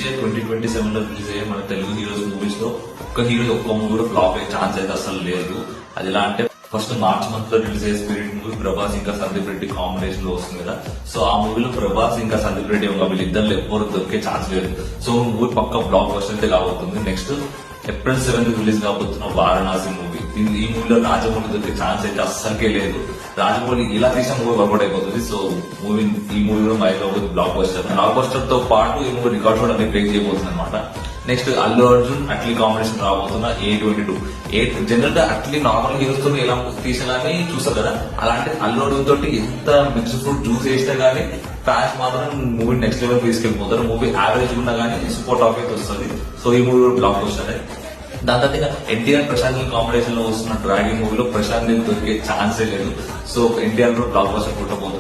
Year 2027 లో release అయ్యే మన తెలుగు హీరోస్ మూవీస్ లో ఒక్క మూవీ కూడా ఫ్లాప్ అయ్యే ఛాన్స్ అయితే అసలు లేదు. అది ఎలా అంటే ఫస్ట్ మార్చ్ మంత్ లో రిలీజ్ అయ్యే స్పిరిట్ మూవీ ప్రభాస్ ఇంకా సందీప్ రెడ్డి కాంబినేషన్ లో వస్తుంది కదా. సో ఆ మూవీలో ప్రభాస్ ఇంకా సందీప్ రెడ్డి ఒక వీళ్ళిద్దరు ఎవ్వరు దొరికే ఛాన్స్ లేదు. సో మూవీ పక్క బ్లాక్ బస్టర్ అయితే కాబోతుంది. నెక్స్ట్ ఏప్రిల్ 7th రిలీజ్ కాబోతున్న వారణాసి మూవీ. ఈ మూవీలో రాజమౌళి దొరికే ఛాన్స్ అయితే అస్సలకే లేదు. రాజమౌళి ఇలా తీసిన మూవీ వర్కౌట్ అయిపోతుంది. సో ఈ మూవీ కూడా మైలో బ్లాక్ బస్టర్ తో పాటు ఈ మూవీ రికార్డ్ కూడా బ్రేక్ చేయబోతుంది అనమాట. నెక్స్ట్ అల్లు అర్జున్ అట్లీ కాంబినేషన్ రాబోతున్న A22. జనరల్ గా అట్లీ నార్మల్ హీరోస్ తో ఎలా తీసినా కానీ చూస్తారు కదా, అలాంటి అల్లు అర్జున్ తోటి ఎంత మిక్స్ ఫ్రూట్ జ్యూస్ వేసినా గానీ ఫ్యాన్స్ మాత్రం మూవీ నెక్స్ట్ లెవెల్ తీసుకెళ్లిపోతారు. మూవీ యావరేజ్ ఉన్నా గానీ సూపర్ టాప్ అయితే వస్తుంది. సో ఈ మూవీ బ్లాక్ బస్టర్. దాని తర్వాత ఎన్టీఆర్ ప్రశాంత్ కాంబినేషన్ లో వస్తున్న డ్రాగన్ మూవీలో ప్రశాంత్ దొరికే ఛాన్సే లేదు. So NTR blockbuster కొట్టబోతుంది.